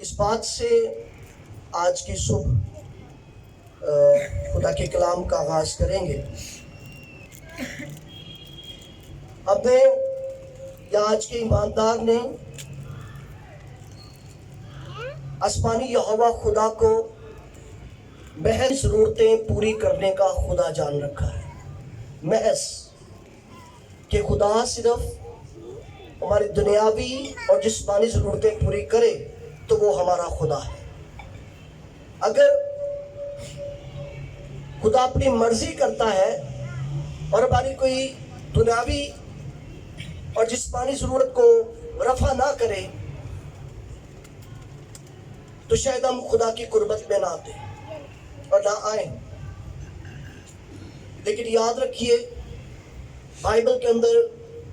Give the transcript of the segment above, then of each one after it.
اس بات سے آج کی صبح خدا کے کلام کا آغاز کریں گے. اب نے یا آج کے ایماندار نے آسمانی یہوہ خدا کو محض ضرورتیں پوری کرنے کا خدا جان رکھا ہے. محض کہ خدا صرف ہماری دنیاوی اور جسمانی ضرورتیں پوری کرے تو وہ ہمارا خدا ہے. اگر خدا اپنی مرضی کرتا ہے اور ہماری کوئی دنیاوی اور جسمانی ضرورت کو رفع نہ کرے تو شاید ہم خدا کی قربت میں نہ آتے اور نہ آئیں. لیکن یاد رکھیے بائبل کے اندر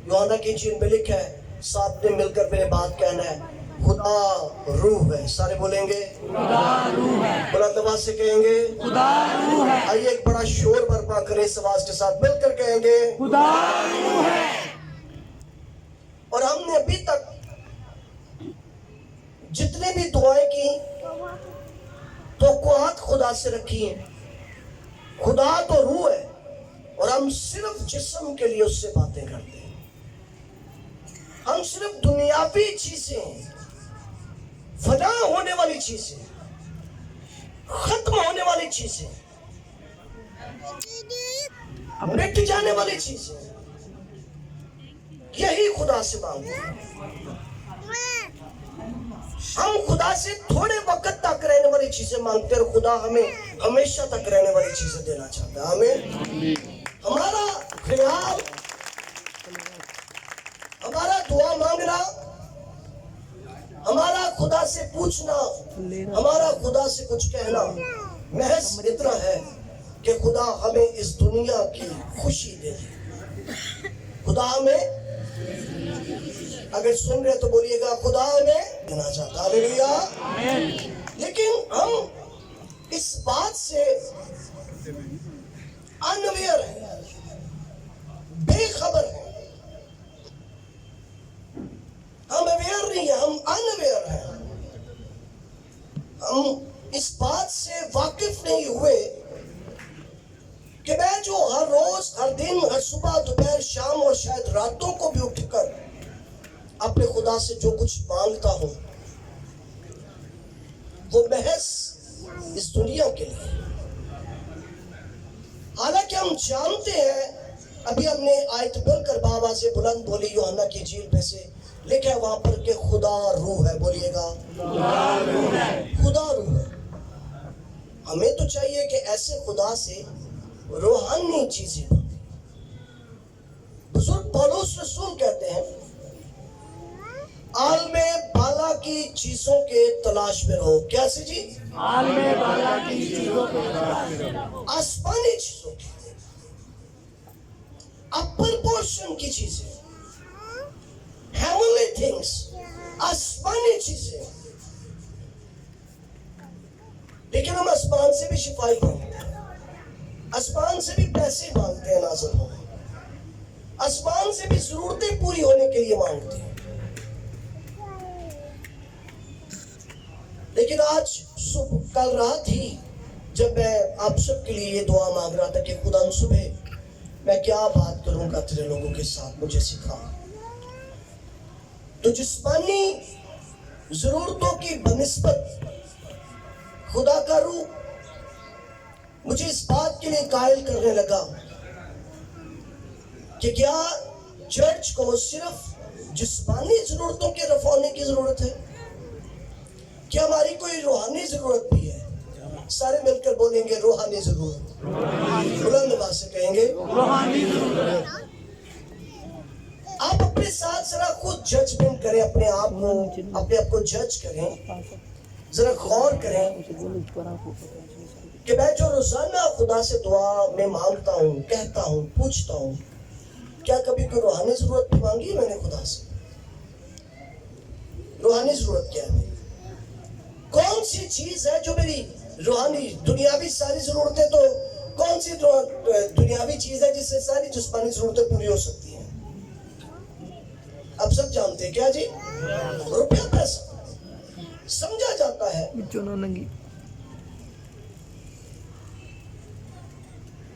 یوحنا کی انجیل میں لکھا ہے, ساتھ میں مل کر میرے بات کہنا ہے, خدا روح ہے. سارے بولیں گے خدا روح ہے. بلند آواز سے کہیں گے خدا روح ہے. آئیے ایک بڑا شور برپا کریں, اس آواز کے ساتھ مل کر کہیں گے خدا روح ہے. اور ہم نے ابھی تک جتنی بھی دعائیں کی توقعات خدا سے رکھی ہیں. خدا تو روح ہے اور ہم صرف جسم کے لیے اس سے باتیں کرتے ہیں. ہم صرف دنیاوی چیزیں, فنا ہونے والی چیزیں, ختم ہونے والی چیزیں, مٹ جانے والی چیزیں, یہی خدا سے مانگتے ہیں. ہم خدا سے تھوڑے وقت تک رہنے والی چیزیں مانگتے ہیں اور خدا ہمیں ہمیشہ تک رہنے والی چیزیں دینا چاہتا ہے. آمین. ہمارا خیال, ہمارا دعا مانگنا, ہمارا خدا سے پوچھنا, ہمارا خدا سے کچھ کہنا محض اتنا ہے کہ خدا ہمیں اس دنیا کی خوشی دے دے. خدا ہمیں, اگر سن رہے تو بولیے گا, خدا ہمیں دینا چاہتا ہے. ہاللیلویہ. لیکن ہم اس بات سے انویئر ہیں, بے خبر ہیں. ہم اویئر نہیں ہیں, ہم انویئر ہیں. ہم اس بات سے واقف نہیں ہوئے کہ میں جو ہر روز, ہر دن, ہر صبح, دوپہر, شام اور شاید راتوں کو بھی اٹھ کر اپنے خدا سے جو کچھ مانگتا ہوں وہ محض اس دنیا کے لیے. حالانکہ ہم جانتے ہیں, ابھی ہم نے آیت پڑھ کر بابا سے بلند بولی, یوحنا کی انجیل میں سے لکھا ہے وہاں پر کہ خدا روح ہے. بولیے گا خدا روح ہے. خدا روح ہے. ہمیں تو چاہیے کہ ایسے خدا سے روحانی چیزیں. بزرگ پولس رسول کہتے ہیں عالم بالا کی چیزوں کے تلاش میں رہو. کیسے جی؟ عالم بالا کی چیزوں کے تلاش میں رہو. آسمانی چیزوں کی, اپر پورشن کی چیزیں, ہیونلی تھنگس, آسمانی چیزیں. لیکن ہم آسمان سے بھی شفائی مانگتے ہیں, آسمان سے بھی پیسے مانگتے ہیں نازل ہونے, آسمان سے بھی ضرورتیں پوری ہونے کے لیے مانگتے ہیں. لیکن آج صبح, کل رات ہی جب میں آپ سب کے لیے یہ دعا مانگ رہا تھا کہ خدا صبح میں کیا بات کروں گا تیرے لوگوں کے ساتھ, مجھے سکھا. تو جسمانی ضرورتوں کی بنسبت خدا کا روح مجھے اس بات کے لیے قائل کرنے لگا کہ کیا چرچ کو صرف جسمانی ضرورتوں کے رفع ہونے کی ضرورت ہے, کیا ہماری کوئی روحانی ضرورت بھی ہے؟ سارے مل کر بولیں گے روحانی ضرورت. بلند آواز سے کہیں گے روحانی ضرورت. آپ اپنے ساتھ ذرا خود ججمنٹ کریں, اپنے آپ کو, اپنے آپ کو جج کریں, ذرا غور کریں کہ میں جو روزانہ خدا سے دعا میں مانگتا ہوں, کہتا ہوں, پوچھتا ہوں, کیا کبھی کوئی روحانی ضرورت بھی مانگی ہے میں نے خدا سے؟ روحانی ضرورت کیا ہے؟ کون سی چیز ہے جو میری روحانی, دنیاوی ساری ضرورتیں, تو کون سی دنیاوی چیز ہے جس سے ساری جسمانی ضرورتیں پوری ہو سکتی ہیں؟ اب سب جانتے ہیں کیا جی؟ روپیہ پیسہ. سمجھا جا ਵਿੱਚੋਂ ਨਾ ਨੰਗੀ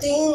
3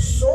100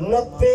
90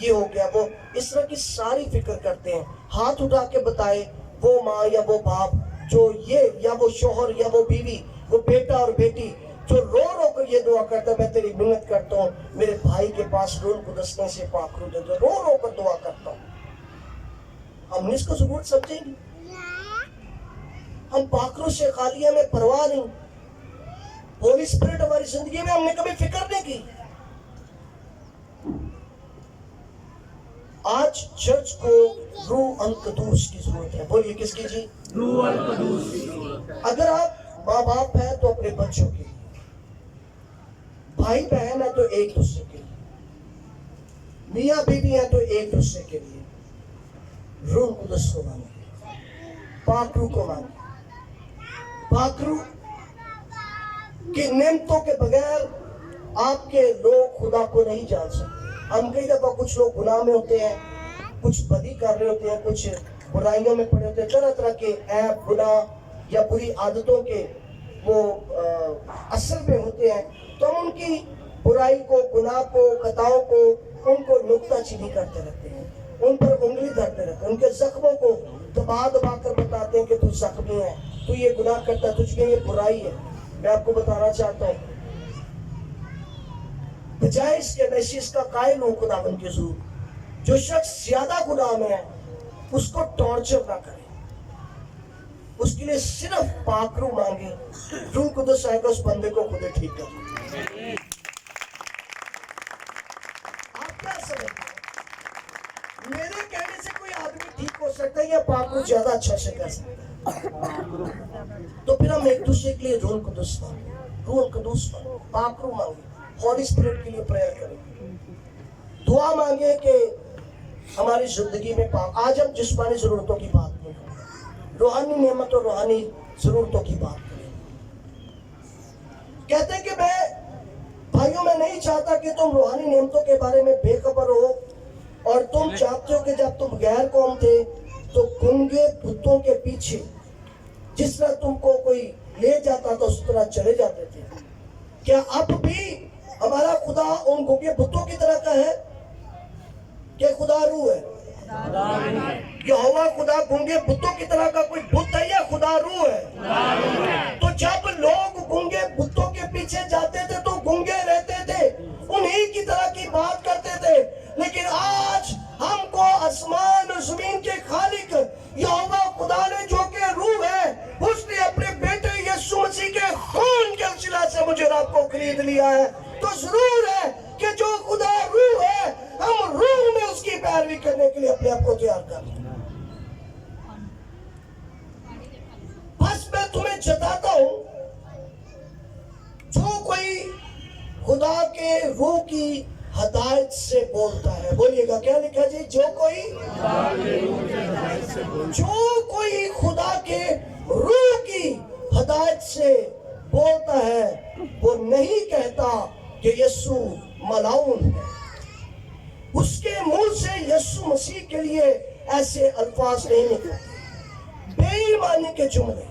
یہ ہو گیا، وہ اس طرح کی ساری فکر کرتے ہیں. ہاتھ اٹھا کے بتائے وہ ماں یا وہ باپ جو یہ یا وہ شوہر یا وہ بیوی، وہ بیٹا اور بیٹی جو رو رو کر یہ دعا کرتا ہے، میں تیری منت کرتا ہوں میرے بھائی کے پاس روح القدس میں سے پاک روح دے دو، رو رو کر دعا کرتا ہوں. ہم نے اس کو ضرورت سمجھیں گے؟ ہم پاک روح سے خالی ہیں، ہمیں پرواہ نہیں. ہولی اسپرٹ ہماری زندگی میں ہم نے کبھی فکر نہیں کی. آج چرچ کو روح القدس کی ضرورت ہے. بولیے کس کی جی؟ روح القدس کی ضرورت ہے. اگر آپ ماں باپ ہیں تو اپنے بچوں کے لیے، بھائی بہن ہے تو ایک دوسرے کے لیے، میاں بیوی ہے تو ایک دوسرے کے لیے روح القدس کو مانگے، پاک روح کو مانگے. پاک روح کی نعمتوں کے بغیر آپ کے لوگ خدا کو نہیں جان سکتے. ہم کئی دفعہ کچھ لوگ گناہ میں ہوتے ہیں، کچھ بدی کر رہے ہوتے ہیں، کچھ برائیوں میں پڑے ہوتے ہیں، طرح طرح کے عیب، گناہ یا بری عادتوں کے وہ اثر میں ہوتے ہیں، تو ہم ان کی برائی کو، گناہ کو، خطاؤں کو، ان کو نکتہ چینی کرتے رہتے ہیں، ان پر انگلی دھرتے رہتے ہیں، ان کے زخموں کو دبا دبا کر بتاتے ہیں کہ تو زخمی ہے، تو یہ گناہ کرتا ہے، تجھ میں یہ برائی ہے. میں آپ کو بتانا چاہتا ہوں، بجائے اس کے میں اس کا قائل ہوں خداوند کے حضور، جو شخص زیادہ گناہ میں ہے اس کو ٹارچر نہ کرے، اس کے لیے صرف پاک روح مانگے، روح القدس آئے گا اس بندے کو خود ٹھیک کر. آپ کیا سمجھتے ہیں؟ میرے کہنے سے کوئی آدمی ٹھیک ہو سکتا ہے یا پاک روح زیادہ اچھا سے کر سکتا ہے؟ تو پھر ہم ایک دوسرے کے لیے روح القدس مانگے، روح القدس مانگے، پاک روح مانگے، ہولی اسپرٹ کے لیے پریئر کریں، دعا مانگے کہ ہماری زندگی میں پاک. آج ہم جسمانی ضرورتوں کی بات نہیں کریں، روحانی نعمت اور روحانی ضرورتوں کی بات کریں. کہتے ہیں کہ میں بھائیوں میں نہیں چاہتا کہ تم روحانی نعمتوں کے بارے میں بے خبر ہو، اور تم چاہتے ہو کہ جب تم غیر قوم تھے تو گنگے بتوں کے پیچھے جس طرح تم کو کوئی لے جاتا تھا اس طرح چلے جاتے تھے. کیا اب بھی ہمارا خدا ان گنگے بتوں کی طرح کا ہے کہ خدا روح ہے؟ یہوہ خدا گنگے بتوں کی طرح کا کوئی بت ہے یا خدا روح ہے؟ تو جب لوگ گنگے بتوں کے پیچھے جاتے تھے تو گنگے رہتے تھے، انہی کی طرح کی بات کرتے تھے. لیکن آج ہم کو آسمان اور زمین کے خالق یہوہ خدا نے جو کہ روح ہے، اس نے اپنے بیٹے یسوع مسیح کے خون کے وسیلہ سے مجھے آپ کو خرید لیا ہے. تو ضرور ہے کہ جو خدا روح ہے، ہم روح میں اس کی پیروی کرنے کے لیے اپنے آپ کو تیار کر لیں. بس میں تمہیں جتاتا ہوں، جو کوئی خدا کے روح کی ہدایت سے بولتا ہے، بولیے گا کیا لکھا جی؟ جو کوئی خدا کے روح کی ہدایت سے بولتا ہے وہ نہیں کہتا کہ یسوع ملعون ہے. اس کے منہ سے یسوع مسیح کے لیے ایسے الفاظ نہیں نکلتے، بے ایمانی کے جملے،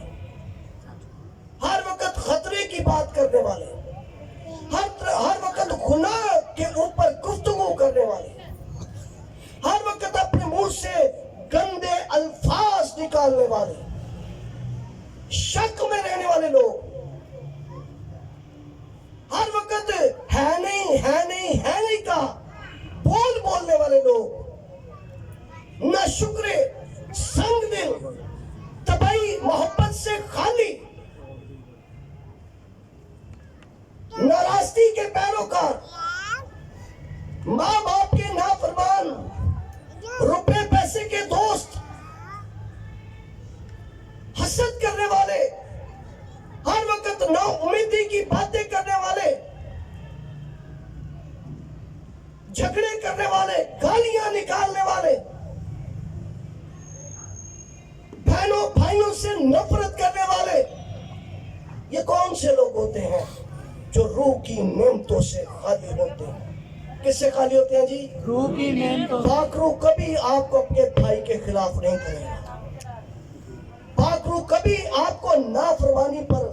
ہر وقت خطرے کی بات کرنے والے، ہر وقت گناہ کے اوپر گفتگو کرنے والے، ہر وقت اپنے منہ سے گندے الفاظ نکالنے والے، شک میں رہنے والے لوگ، ہر وقت ہے نہیں کا بولنے والے لوگ، نہ شکرے، سنگ دل، طبعی محبت سے خالی، ناراستی کے پیروکار، ماں باپ کے نافرمان، روپے پیسے کے دوست، حسد کرنے والے، ہر وقت نا امیدی کی باتیں کرنے والے، جھگڑے کرنے والے، گالیاں نکالنے والے، بہنوں بھائیوں سے نفرت کرنے والے، یہ کون سے لوگ ہوتے ہیں جو روح کی نعمتوں سے خالی ہوتے ہیں؟ کس سے خالی ہوتے ہیں جی؟ روح کی نعمتوں سے. پاک روح کبھی آپ کو اپنے بھائی کے خلاف نہیں کرے گا. پاک روح کبھی آپ کو نافرمانی پر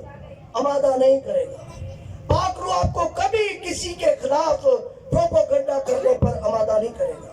آمادہ نہیں کرے گا. پاک روح آپ کو کبھی کسی کے خلاف پروپیگنڈا کرنے پر آمادہ نہیں کرے گا.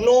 9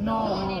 9।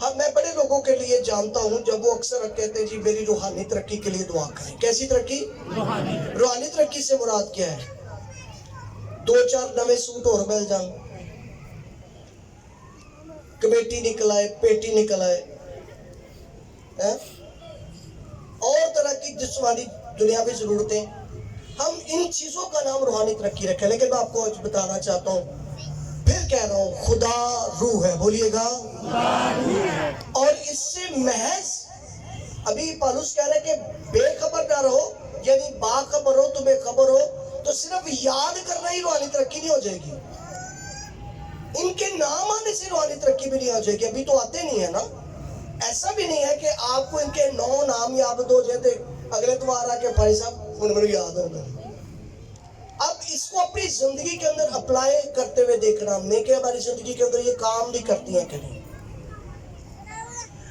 ہاں میں بڑے لوگوں کے لیے جانتا ہوں جب وہ اکثر کہتے ہیں جی میری روحانی ترقی کے لیے دعا کریں. کیسی ترقی؟ روحانی ترقی سے مراد کیا ہے؟ 2-4 نوے سوٹ اور مل جان, کمیٹی نکل آئے, پیٹی نکل آئے, اور طرح کی جسمانی دنیاوی ضرورتیں. ہم ان چیزوں کا نام روحانی ترقی رکھیں. لیکن میں آپ کو بتانا چاہتا ہوں, پھر کہہ رہا ہوں, خدا روح ہے. بولیے گا. اور اس سے محض ابھی پالوس کہہ رہا ہے کہ بے خبر نہ رہو, یعنی باخبر ہو, تمہیں خبر ہو, تو صرف یاد کرنا ہی روحانی ترقی نہیں ہو جائے گی. ان کے نام آنے سے روحانی ترقی بھی نہیں ہو جائے گی. ابھی تو آتے نہیں ہے نا. ایسا بھی نہیں ہے کہ آپ کو ان کے 9 نام یاد ہو جائے تھے اگلے اتوار آ کے بھائی صاحب ان میں یاد ہوگا. اب اس کو اپنی زندگی کے اندر اپلائی کرتے ہوئے دیکھنا ہم نے کہ ہماری زندگی کے اندر یہ کام بھی کرتی ہیں کہ نہیں.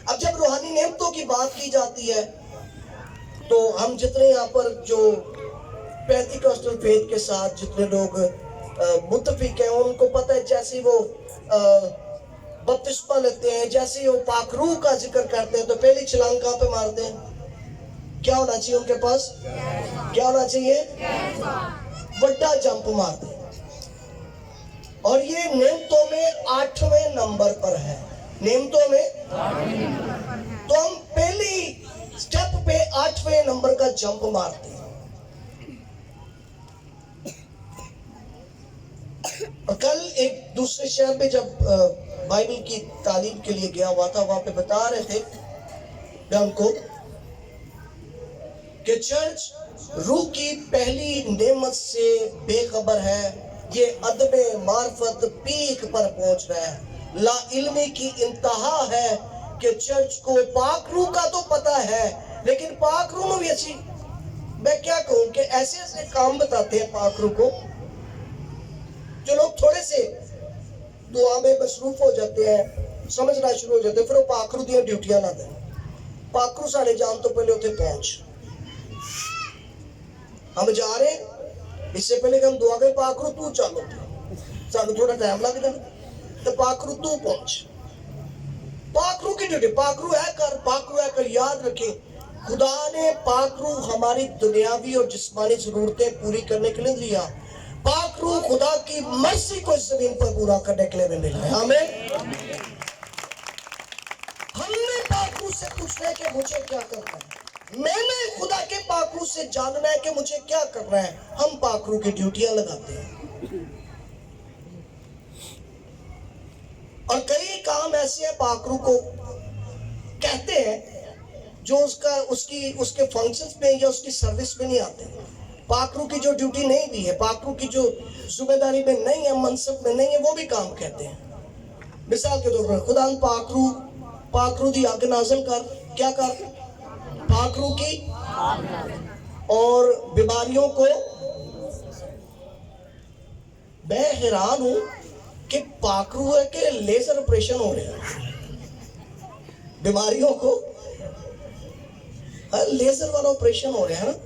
اب جب روحانی نعمتوں کی بات کی جاتی ہے تو ہم جتنے یہاں پر جو پینتیکوسٹل فیتھ کے ساتھ جتنے لوگ متفق ہیں ان کو پتہ ہے جیسے وہ بپتسمہ لیتے ہیں, جیسے وہ پاک روح کا ذکر کرتے ہیں تو پہلی چھلانگ کہاں پہ مارتے ہیں؟ کیا ہونا چاہیے ان کے پاس؟ کیا ہونا چاہیے؟ بڑا جمپ مارتے ہیں. اور یہ نعمتوں میں 8ویں نمبر پر ہے. نعمتوں میں تو ہم پہلی سٹیپ پہ 8ویں نمبر کا جمپ مارتے ہیں. اور کل ایک دوسرے شہر میں جب بائبل کی تعلیم کے لیے گیا ہوا تھا, وہاں پہ بتا رہے تھے میں ان کو کہ چرچ روح کی پہلی نعمت سے بے خبر ہے. یہ عدم معرفت پیک پر پہنچ رہا ہے. لا علمی کی انتہا ہے کہ چرچ کو پاک روح کا تو پتہ ہے, لیکن پاک روح میں بھی اچھی, میں کیا کہوں کہ ایسے ایسے کام بتاتے ہیں پاک روح کو جو لوگ تھوڑے سے دعا میں مصروف ہو جاتے ہیں, سمجھنا شروع ہو جاتے ہیں, پھر وہ پاک روح دیا ڈیوٹیاں نہ دیں. پاک روح ساڑھے جان تو پہلے ہوتے پہنچ, ہم جا رہے ہیں اس سے پہلے کہ ہم دعا کریں پاک روح تو چالو, سانو تھوڑا ٹائم لگ جائے تو پاک روح تو پہنچ. پاک روح کی ڈیوٹی, پاک روح ہے کر, پاک روح ہے کر. یاد رکھیں خدا نے پاک روح ہماری دنیاوی اور جسمانی ضرورتیں پوری کرنے کے لیے دیا. پاک روح خدا کی مرضی کو اس زمین پر پورا کرنے کے لیے ملا ہے. آمین. ہم نے پاک روح سے پوچھنا ہے کہ مجھے کیا کرنا ہے. میں نے خدا کے پاک روح سے جاننا ہے کہ مجھے کیا کرنا ہے. ہم پاک روح کی ڈیوٹیاں لگاتے ہیں. اور کئی کام ایسے ہیں پاک روح کو کہتے ہیں جو اس کے فنکشنز میں یا اس کی سروس میں نہیں آتے. پاک روح کی جو ڈیوٹی نہیں بھی ہے, پاک روح کی جو ذمہ داری میں نہیں ہے, منصب میں نہیں ہے, وہ بھی کام کہتے ہیں. مثال کے طور پر خدا پاک روح دی آگ نازل کر, کیا کر؟ پاک روح کی. اور بیماریوں کو, میں حیران ہوں کہ پاک روح ہے کہ لیزر آپریشن ہو رہے ہیں بیماریوں کو, لیزر والا آپریشن ہو رہا ہے نا.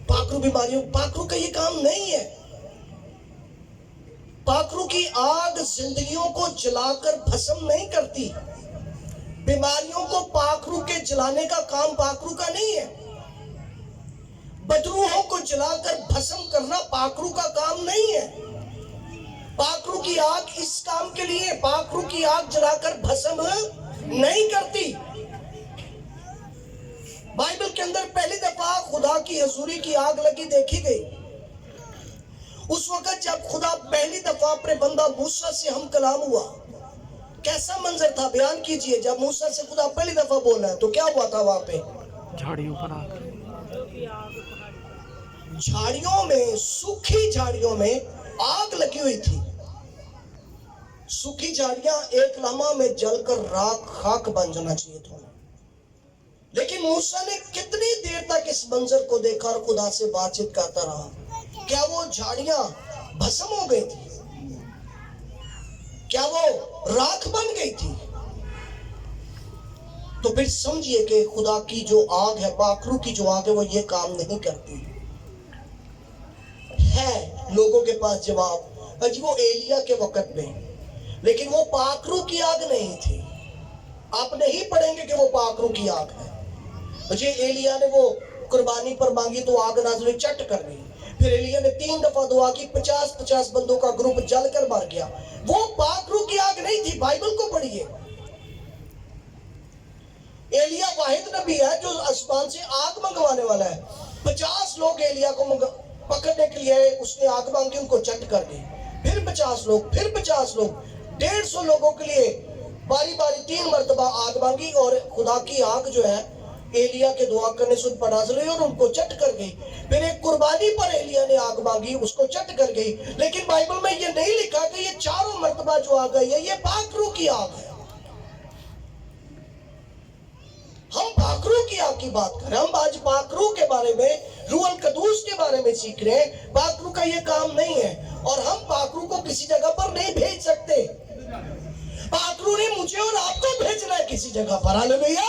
پاک روح بیماریوں, پاک روح کا یہ کام نہیں ہے. پاک روح کی آگ زندگیوں کو جلا کر بھسم نہیں کرتی. بیماریوں کو پاک روح کے جلانے کا کام پاک روح کا نہیں ہے. بدروحوں کو جلا کر بھسم کرنا پاک روح کا کام نہیں ہے. پاک روح کی آگ اس کام کے لیے, پاک روح کی آگ جلا کر بھسم نہیں کرتی. بائبل کے اندر پہلی دفعہ خدا کی حضوری کی آگ لگی دیکھی گئی اس وقت جب خدا پہلی دفعہ اپنے بندہ موسیٰ سے ہم کلام ہوا. کیسا منظر تھا, بیان کیجئے. جب موسیٰ سے خدا پہلی دفعہ بولا ہے تو کیا ہوا تھا وہاں پہ؟ جھاڑیوں میں, سوکھی جھاڑیوں میں آگ لگی ہوئی تھی. سوکھی جھاڑیاں ایک لمحہ میں جل کر راکھ خاک بن جانا چاہیے تھا, لیکن موسیٰ نے کتنی دیر تک اس منظر کو دیکھا اور خدا سے بات چیت کرتا رہا. کیا وہ جھاڑیاں بھسم ہو گئی تھی؟ کیا وہ راکھ بن گئی تھی؟ تو پھر سمجھئے کہ خدا کی جو آگ ہے, پاک روح کی جو آگ ہے, وہ یہ کام نہیں کرتی ہے. لوگوں کے پاس جواب, وہ ایلیا کے وقت میں, لیکن وہ پاک روح کی آگ نہیں تھی. آپ نہیں پڑھیں گے کہ وہ پاک روح کی آگ ہے. مجھے ایلیا نے وہ قربانی پر مانگی تو آگ نازل ہوئی، چٹ کر گئی. پھر ایلیا نے 3 دفعہ دعا کی، 50 بندوں کا گروپ جل کر مر گیا. وہ پاک روح کی آگ نہیں تھی. بائبل کو پڑھیے. ایلیا واحد نبی ہے جو آسمان سے آگ منگوانے والا ہے. 50 لوگ ایلیا کو پکڑنے کے لیے آئے، اس نے آگ مانگی، ان کو چٹ کر دی. پھر 50 لوگ، پھر 50 لوگ، 150 لوگوں کے لیے باری باری 3 مرتبہ آگ مانگی، اور خدا کی آگ جو ہے ایلیا کے دعا کرنے سے ان پر نازل ہوئی اور ان کو چٹ کر گئی. پھر ایک قربانی پر ایلیا نے آگ مانگی، اس کو چٹ کر گئی. لیکن بائبل میں یہ نہیں لکھا کہ یہ 4 مرتبہ جو آگ آئی ہے یہ پاک روح کی آگ ہے. ہم پاک روح کی آگ کی بات کر رہے ہیں. ہم آج پاک روح کے بارے میں، روح القدوس کے بارے میں سیکھ رہے ہیں. پاک روح کا یہ کام نہیں ہے، اور ہم پاک روح کو کسی جگہ پر نہیں بھیج سکتے. پاک روح نے مجھے اور آپ کو بھیجنا ہے کسی جگہ پر. ہاللیلویہ.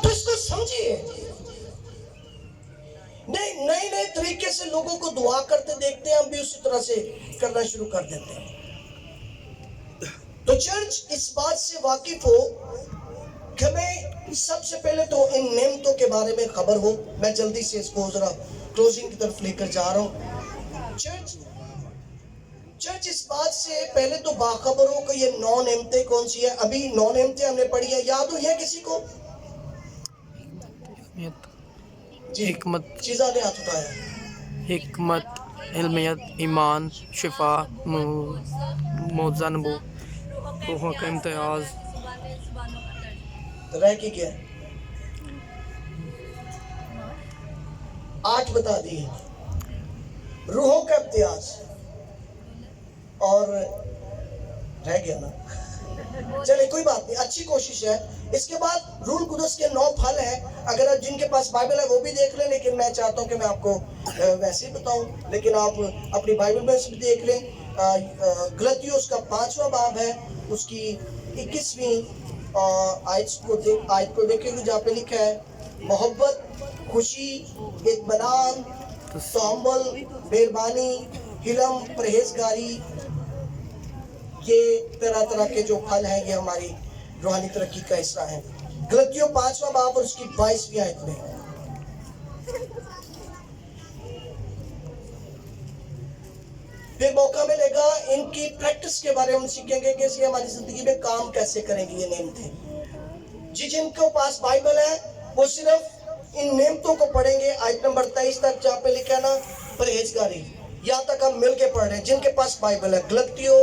تو اس کو سمجھیے. نئے طریقے سے لوگوں کو دعا کرتے دیکھتے ہیں، ہم بھی اسی طرح سے کرنا شروع کر دیتے ہیں. تو چرچ اس بات سے واقف ہو کہ ہمیں سب سے پہلے تو ان نعمتوں کے بارے میں خبر ہو. میں جلدی سے اس کو ذرا کلوزنگ کی طرف لے کر جا رہا ہوں. چرچ اس بات سے پہلے تو باخبر ہو کہ یہ 9 نعمتیں کون سی ہیں. ابھی 9 نعمتیں ہم نے پڑھی ہیں، یاد ہوئی ہے کسی کو؟ جی حکمت، چیزاں نے ہاتھ اٹھایا. حکمت، علمیت، ایمان، شفا، معجزہ نبوت، روحوں کا امتیاز. رہ کی کیا 8 بتا دیے. روحوں کا امتیاز اور رہ گیا نا. چلے کوئی بات نہیں، اچھی کوشش ہے. اس کے بعد روح القدس کے 9 پھل ہیں. اگر جن کے پاس بائبل ہے وہ بھی دیکھ لیں، لیکن میں چاہتا ہوں کہ میں آپ کو ویسے ہی بتاؤں، لیکن آپ اپنی بائبل میں سے بھی دیکھ لیں. غلطیوں اس کا 5واں باب ہے، اس کی 21ویں آیت کو دیکھیں گے جہاں پہ لکھا ہے محبت، خوشی، اطمینان، تحمل، مہربانی، حلم، پرہیزگاری. یہ طرح طرح کے جو پھل ہیں یہ ہماری روحانی ترقی کا حصہ ہیں. غلطیوں 5واں باب اور اس کی 22ویں آیت میں. پھر موقع ملے گا ان کی پریکٹس کے بارے میں ہم سیکھیں گے کہ اسے ہماری زندگی میں کام کیسے کریں گے یہ نعمتیں. جن کے پاس بائبل ہے وہ صرف ان نعمتوں کو پڑھیں گے. آیت نمبر 23 تک جہاں پہ لکھا ہے نا پرہیزگاری، یہاں تک ہم مل کے پڑھ رہے ہیں. جن کے پاس بائبل ہے غلطیوں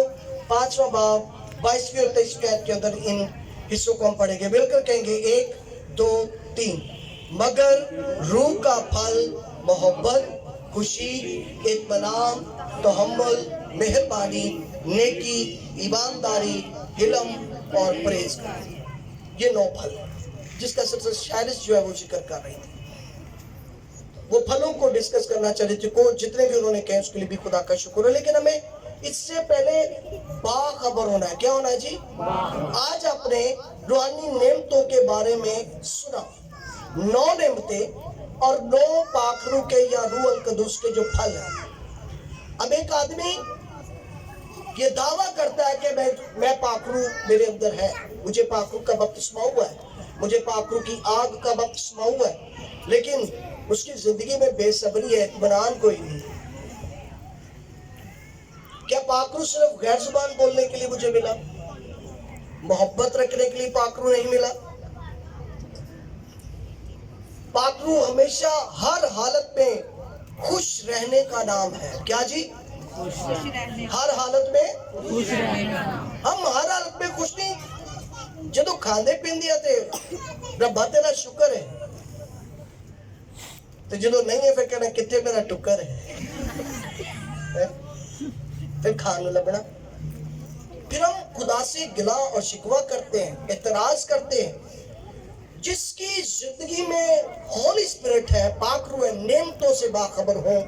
5واں باب 22ویں اور 23ویں آیت کے اندر ان حصوں کو ہم پڑھیں گے. مل کر کہیں گے 1 2 3. مگر روح کا پھل محبت، خوشی، اطمینان، تحمل، مہربانی، نیکی، ایمانداری، حلم اور پرہیزگاری. یہ 9 پھل ہیں جس کا سب سے شائرس جو ہے وہ ذکر کر رہی تھی. وہ پھلوں کو ڈسکس کرنا چاہتے تھے. جتنے بھی انہوں نے کہے اس کے لیے بھی خدا کا شکر ہے. لیکن ہمیں اس سے پہلے باخبر ہونا ہے. کیا ہونا ہے جی؟ آج آپ نے روحانی نعمتوں کے بارے میں سنا. 9 نعمتیں اور 9 پاک روح کے یا روح القدس کے جو پھل ہیں. اب ایک آدمی یہ دعویٰ کرتا ہے کہ میں پاک روح میرے اندر ہے، مجھے پاک روح کا بپتسمہ ہوا ہے، مجھے پاک روح کی آگ کا بپتسمہ ہوا ہے، لیکن اس کی زندگی میں بے صبری ہے، اطمینان کوئی نہیں. کیا پاک روح صرف غیر زبان بولنے کے لیے مجھے ملا؟ محبت رکھنے کے لیے پاک روح نہیں ملا؟ پاک روح ہمیشہ ہر حالت میں خوش رہنے کا نام ہے. کیا جی؟ ہر حالت میں خوش رہنے کا. ہم ہر حالت میں خوش نہیں. جدو کھاندے پیندے تے ربا تیرا شکر ہے، تو جدو نہیں ہے پھر کہنا کتے میرا ٹکر ہے، پھر کھانے لگنا. پھر ہم خدا سے گلا اور شکوہ کرتے ہیں، اعتراض کرتے ہیں. جس کی زندگی میں ہولی اسپرٹ ہے، پاک روح ہے، نعمتوں سے باخبر ہو،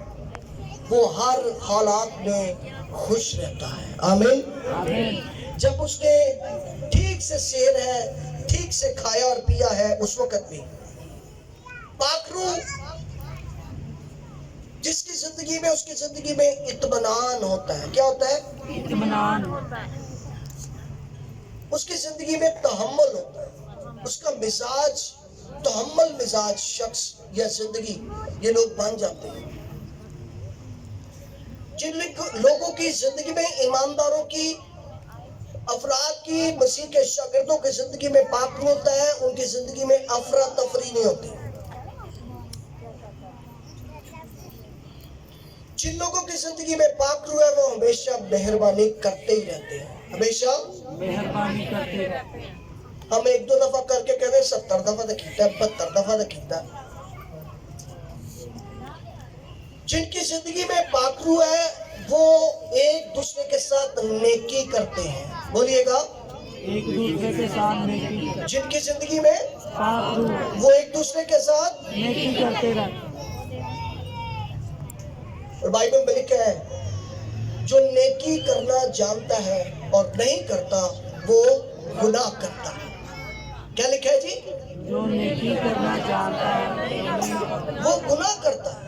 وہ ہر حالات میں خوش رہتا ہے. آمین. جب اس نے ٹھیک سے سیر ہے، ٹھیک سے کھایا اور پیا ہے، اس وقت بھی پاک روح جس کی زندگی میں، اس کی زندگی میں اطمینان ہوتا ہے. کیا ہوتا ہے؟ اطمینان ہوتا ہے. اس کی زندگی میں تحمل ہوتا ہے، اس کا مزاج تحمل مزاج شخص یا زندگی یہ لوگ بن جاتے ہیں۔ جن لوگوں کی زندگی میں ایمانداروں کی افراد کی مسیح کے شاگردوں کی زندگی میں پاک ہوتا ہے، ان کی زندگی میں افراتفری نہیں ہوتی۔ جن لوگوں کی زندگی میں پاک روح ہے وہ ہمیشہ مہربانی کرتے ہی رہتے ہیں، ہمیشہ مہربانی کرتے رہتے ہیں۔ ہم ایک دو دفعہ کر کے کہتے ہیں 70 دفعہ تو کیتا ہے، 72 دفعہ تو کیتا ہے۔ جن کی زندگی میں پاک روح ہے وہ ایک دوسرے کے ساتھ نیکی کرتے ہیں، بولیے گا، ایک دوسرے کے ساتھ نیکی کرتے جن کی زندگی میں پاک روح وہ ایک دوسرے کے ساتھ، نیکی کرتے رہتے ہیں۔ اور بائبل میں لکھا ہے جو نیکی کرنا جانتا ہے اور نہیں کرتا وہ گناہ کرتا ہے۔ کیا لکھا ہے جی؟ جو نیکی کرنا جانتا ہے وہ گناہ کرتا ہے۔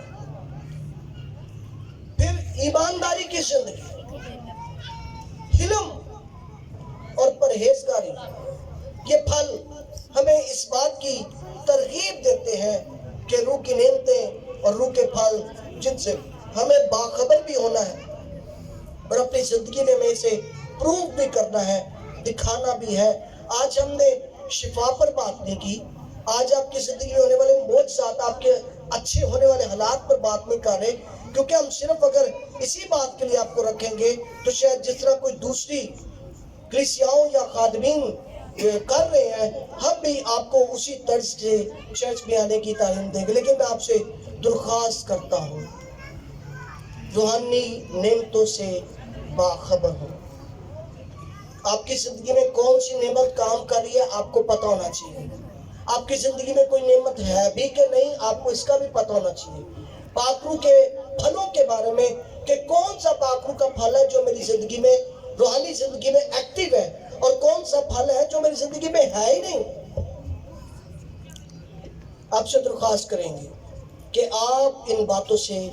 پھر ایمانداری کی زندگی، حلم اور پرہیزگاری، یہ پھل ہمیں اس بات کی ترغیب دیتے ہیں کہ روح کی نعمتیں اور روح کے پھل جن سے ہمیں باخبر بھی ہونا ہے اور اپنی زندگی میں ہمیں اسے پروف بھی کرنا ہے، دکھانا بھی ہے۔ آج ہم نے شفا پر بات نہیں کی، آج آپ کی زندگی میں ہونے والے معجزات، آپ کے اچھے ہونے والے حالات پر بات نہیں کر رہے، کیونکہ ہم صرف اگر اسی بات کے لیے آپ کو رکھیں گے تو شاید جس طرح کوئی دوسری کلیسیاؤں یا خادمین کر رہے ہیں، ہم بھی آپ کو اسی طرز سے چرچ میں آنے کی تعلیم دیں گے۔ لیکن میں آپ سے درخواست کرتا ہوں، روحانی نعمتوں سے باخبر ہو۔ آپ کی زندگی میں کون سی نعمت کام کر رہی ہے آپ کو پتہ ہونا چاہیے۔ آپ کی زندگی میں کوئی نعمت ہے بھی کہ نہیں آپ کو اس کا بھی پتہ ہونا چاہیے۔ پاک روح کے پھلوں کے بارے میں کہ کون سا پاک روح کا پھل ہے جو میری زندگی میں روحانی زندگی میں ایکٹیو ہے اور کون سا پھل ہے جو میری زندگی میں ہے ہی نہیں۔ آپ سے درخواست کریں گے کہ آپ ان باتوں سے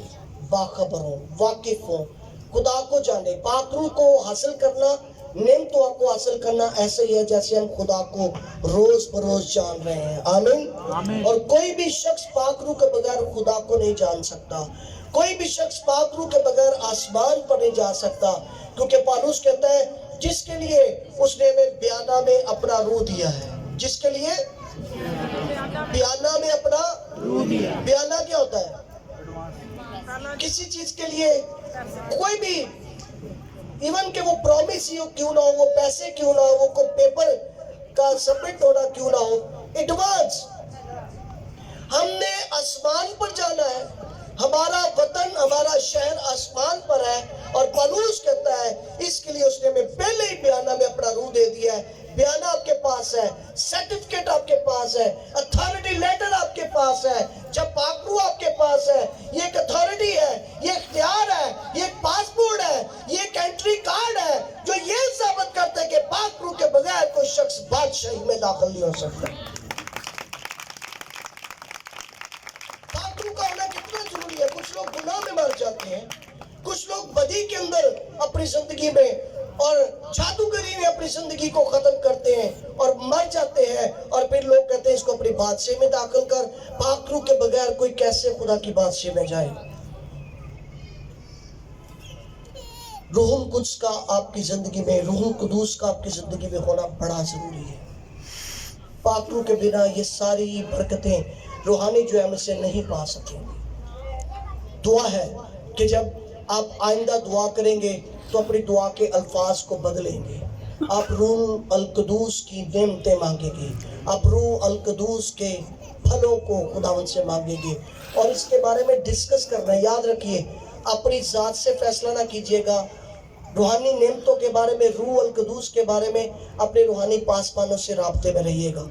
باخبر ہوں، واقف ہوں، خدا کو جانیں۔ پاک روح کو حاصل کرنا، نعمتوں کو حاصل کرنا ایسے ہی ہے جیسے ہم خدا کو روز بروز جان رہے ہیں۔ آمین۔ اور کوئی بھی شخص پاک روح کے بغیر خدا کو نہیں جان سکتا، کوئی بھی شخص پاک روح کے بغیر آسمان پر نہیں جا سکتا، کیونکہ پالوس کہتا ہے جس کے لیے اس نے ہمیں بیانہ میں اپنا روح دیا ہے، جس کے لیے بیانہ میں اپنا روح دیا۔ بیانہ کیا ہوتا ہے؟ کسی چیز کے لیے کوئی بھی، ایون کہ وہ پرومس ہی کیوں نہ ہو، وہ پیسے کیوں نہ ہو، وہ کوئی پیپر کا سبمٹ ہونا کیوں نہ ہو، ایڈوانس ہم نے آسمان پر جانا ہے، ہمارا وطن ہمارا شہر آسمان پر ہے، اور پالوس کہتا ہے اس کے لیے اس نے ہمیں پہلے ہی بیانہ میں اپنا روح دے دیا ہے۔ بیانہ آپ کے پاس ہے، سرٹیفکیٹ آپ کے پاس ہے، اتھارٹی لیٹر آپ کے پاس ہے، جب پاک روح آپ کے پاس ہے، یہ ایک اتھارٹی ہے، یہ اختیار ہے، یہ ایک پاسپورٹ ہے، یہ ایک انٹری کارڈ ہے جو یہ ثابت کرتا ہے کہ پاک روح کے بغیر کوئی شخص بادشاہی میں داخل نہیں ہو سکتا۔ پاک روح کا ہونا کتنا ضروری ہے۔ کچھ لوگ گناہ میں مر جاتے ہیں، کچھ لوگ بدی کے اندر اپنی زندگی میں اور جادوگری میں اپنی زندگی کو ختم کرتے ہیں اور مر جاتے ہیں، اور پھر لوگ کہتے ہیں اس کو اپنی بادشاہی میں داخل کر۔ پاک روح کے بغیر کوئی کیسے خدا کی بادشاہی میں جائے؟ روح القدس کا آپ کی زندگی میں، روح القدس کا آپ کی زندگی میں ہونا بڑا ضروری ہے۔ پاک روح کے بنا یہ ساری برکتیں روحانی جو ہے ہم اسے نہیں پا سکیں گے۔ دعا ہے کہ جب آپ آئندہ دعا کریں گے تو اپنی دعا کے الفاظ کو بدلیں گے۔ آپ روح القدس کی نعمتیں مانگیں گے، آپ روح القدس کے پھلوں کو خداوند سے مانگیں گے، اور اس کے بارے میں ڈسکس کرنا ہے۔ یاد رکھیے اپنی ذات سے فیصلہ نہ کیجیے گا، روحانی نعمتوں کے بارے میں، روح القدس کے بارے میں اپنے روحانی پاسبانوں سے رابطے میں رہیے گا۔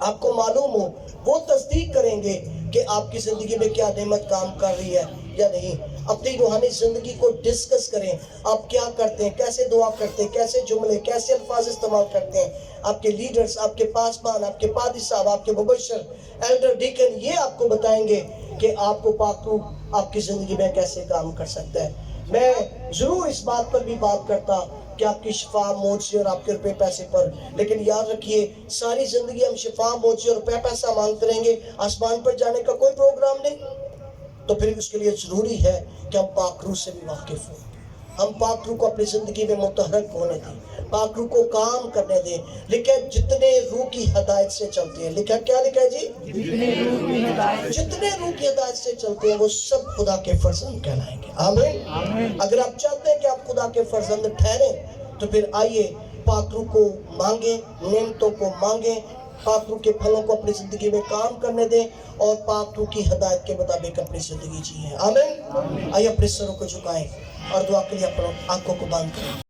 آپ کو معلوم ہو، وہ تصدیق کریں گے کہ آپ کی زندگی میں کیا نعمت کام کر رہی ہے یا نہیں۔ اپنی روحانی زندگی کو ڈسکس کریں، آپ کیا کرتے ہیں، کیسے دعا کرتے ہیں، کیسے جملے، کیسے الفاظ استعمال کرتے ہیں۔ آپ کے لیڈرز، آپ کے پاسبان، آپ کے پادری صاحب، آپ کے مبشر، ایلڈر، ڈیکن، یہ آپ کو بتائیں گے کہ آپ کو پاک روح آپ کی زندگی میں کیسے کام کر سکتا ہے۔ میں ضرور اس بات پر بھی بات کرتا کہ آپ کی شفا موجے اور آپ کے روپے پیسے پر، لیکن یاد رکھیے ساری زندگی ہم شفا موجے اور روپے پیسہ مانگتے رہیں گے، آسمان پر جانے کا کوئی پروگرام نہیں، تو پھر اس کے لیے ضروری ہے کہ ہم پاک روح سے بھی واقف ہوں، ہم پاک روح کو اپنی زندگی میں متحرک ہونے دیں، پاک روح کو کام کرنے دیں۔ لکھے جتنے روح کی ہدایت سے چلتے ہیں، لکھا کیا لکھا ہے جی؟ جتنے روح کی ہدایت جتنے روح کی ہدایت سے چلتے ہیں وہ سب خدا کے فرزند کہلائیں گے۔ آمین۔ آمین۔ اگر آپ چاہتے ہیں کہ آپ خدا کے فرزند ٹھہریں تو پھر آئیے پاک روح کو مانگیں، نعمتوں کو مانگیں، پاک روح کے پھلوں کو اپنی زندگی میں کام کرنے دیں اور پاک روح کی ہدایت کے مطابق اپنی زندگی جیئیں۔ آمین۔ آئیے اپنے سروں کو جھکائیں اور دعا کے لیے اپنی آنکھوں کو بند کریں۔